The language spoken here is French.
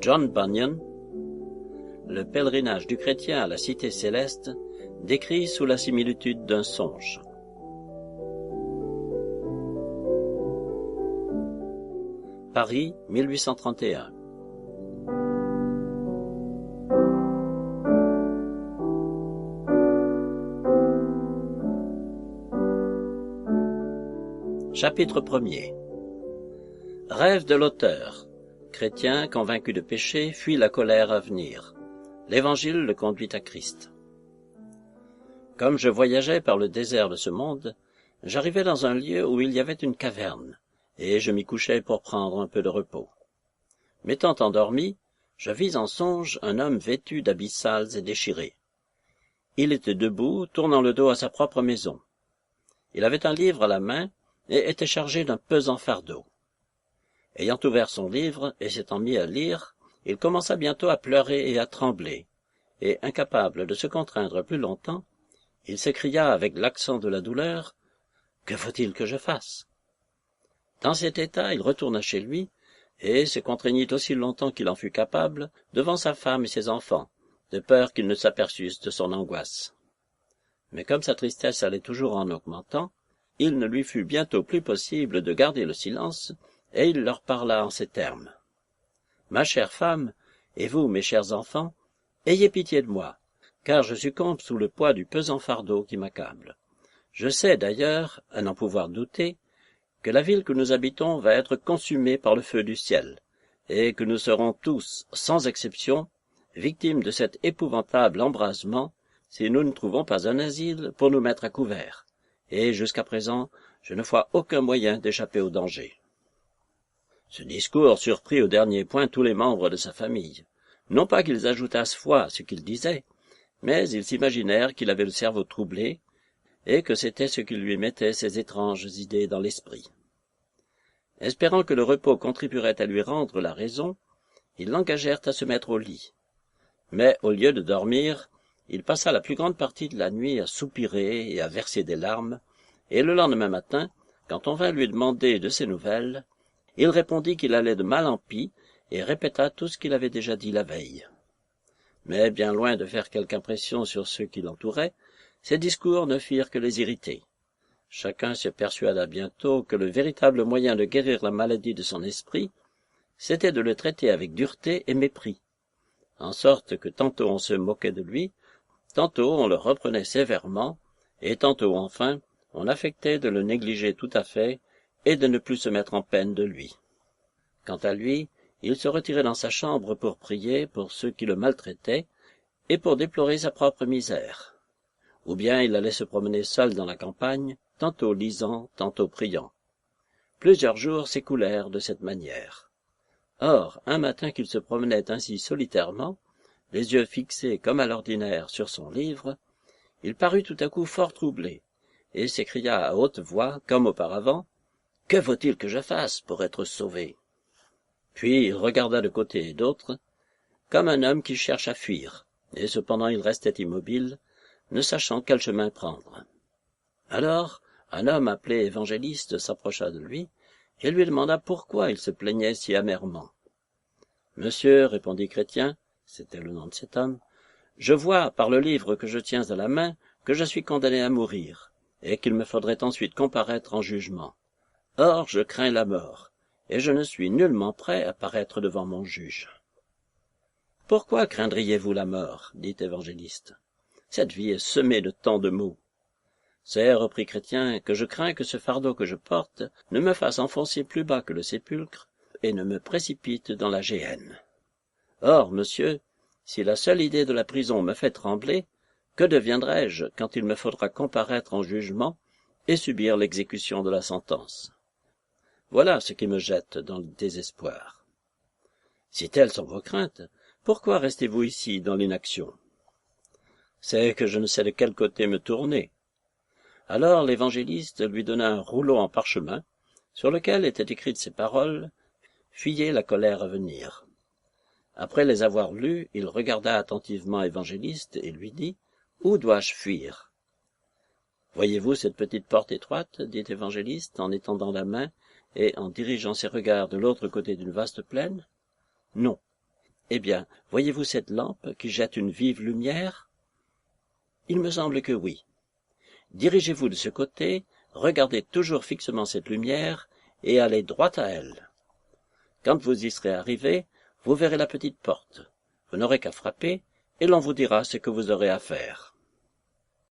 John Bunyan, le pèlerinage du chrétien à la cité céleste, décrit sous la similitude d'un songe. Paris, 1831. Chapitre 1er. Rêve de l'auteur. Chrétien, convaincu de péché, fuit la colère à venir. L'Évangile le conduit à Christ. Comme je voyageais par le désert de ce monde, j'arrivai dans un lieu où il y avait une caverne, et je m'y couchai pour prendre un peu de repos. M'étant endormi, je vis en songe un homme vêtu d'habits sales et déchirés. Il était debout, tournant le dos à sa propre maison. Il avait un livre à la main et était chargé d'un pesant fardeau. Ayant ouvert son livre et s'étant mis à lire, il commença bientôt à pleurer et à trembler, et incapable de se contraindre plus longtemps, il s'écria avec l'accent de la douleur, « Que faut-il que je fasse ?» Dans cet état, il retourna chez lui, et se contraignit aussi longtemps qu'il en fut capable, devant sa femme et ses enfants, de peur qu'ils ne s'aperçussent de son angoisse. Mais comme sa tristesse allait toujours en augmentant, il ne lui fut bientôt plus possible de garder le silence, et il leur parla en ces termes. « Ma chère femme, et vous, mes chers enfants, ayez pitié de moi, car je succombe sous le poids du pesant fardeau qui m'accable. Je sais d'ailleurs, à n'en pouvoir douter, que la ville que nous habitons va être consumée par le feu du ciel, et que nous serons tous, sans exception, victimes de cet épouvantable embrasement si nous ne trouvons pas un asile pour nous mettre à couvert, et jusqu'à présent, je ne vois aucun moyen d'échapper au danger. » Ce discours surprit au dernier point tous les membres de sa famille. Non pas qu'ils ajoutassent foi à ce qu'il disait, mais ils s'imaginèrent qu'il avait le cerveau troublé, et que c'était ce qui lui mettait ces étranges idées dans l'esprit. Espérant que le repos contribuerait à lui rendre la raison, ils l'engagèrent à se mettre au lit. Mais au lieu de dormir, il passa la plus grande partie de la nuit à soupirer et à verser des larmes, et le lendemain matin, quand on vint lui demander de ses nouvelles, il répondit qu'il allait de mal en pis et répéta tout ce qu'il avait déjà dit la veille. Mais bien loin de faire quelque impression sur ceux qui l'entouraient, ces discours ne firent que les irriter. Chacun se persuada bientôt que le véritable moyen de guérir la maladie de son esprit, c'était de le traiter avec dureté et mépris, en sorte que tantôt on se moquait de lui, tantôt on le reprenait sévèrement, et tantôt enfin on affectait de le négliger tout à fait et de ne plus se mettre en peine de lui. Quant à lui, il se retirait dans sa chambre pour prier pour ceux qui le maltraitaient et pour déplorer sa propre misère. Ou bien il allait se promener seul dans la campagne, tantôt lisant, tantôt priant. Plusieurs jours s'écoulèrent de cette manière. Or, un matin qu'il se promenait ainsi solitairement, les yeux fixés comme à l'ordinaire sur son livre, il parut tout à coup fort troublé, et s'écria à haute voix, comme auparavant, « Que faut-il que je fasse pour être sauvé ?» Puis il regarda de côté et d'autre, comme un homme qui cherche à fuir, et cependant il restait immobile, ne sachant quel chemin prendre. Alors, un homme appelé évangéliste s'approcha de lui, et lui demanda pourquoi il se plaignait si amèrement. « Monsieur, répondit Chrétien, c'était le nom de cet homme, je vois, par le livre que je tiens à la main, que je suis condamné à mourir, et qu'il me faudrait ensuite comparaître en jugement. Or, je crains la mort, et je ne suis nullement prêt à paraître devant mon juge. »« Pourquoi craindriez-vous la mort ?» dit Évangéliste. « Cette vie est semée de tant de maux. »« C'est, reprit Chrétien, que je crains que ce fardeau que je porte ne me fasse enfoncer plus bas que le sépulcre et ne me précipite dans la géhenne. Or, monsieur, si la seule idée de la prison me fait trembler, que deviendrai-je quand il me faudra comparaître en jugement et subir l'exécution de la sentence? Voilà ce qui me jette dans le désespoir. Si telles sont vos craintes, pourquoi restez-vous ici dans l'inaction? C'est que je ne sais de quel côté me tourner. Alors l'évangéliste lui donna un rouleau en parchemin, sur lequel étaient écrites ces paroles, « Fuyez la colère à venir ». Après les avoir lues, il regarda attentivement Évangéliste et lui dit, « Où dois-je fuir ?» « Voyez-vous cette petite porte étroite ?» dit Évangéliste en étendant la main et en dirigeant ses regards de l'autre côté d'une vaste plaine. « Non. Eh bien, voyez-vous cette lampe qui jette une vive lumière? Il me semble que oui. Dirigez-vous de ce côté, regardez toujours fixement cette lumière, et allez droit à elle. Quand vous y serez arrivé, vous verrez la petite porte. Vous n'aurez qu'à frapper, et l'on vous dira ce que vous aurez à faire.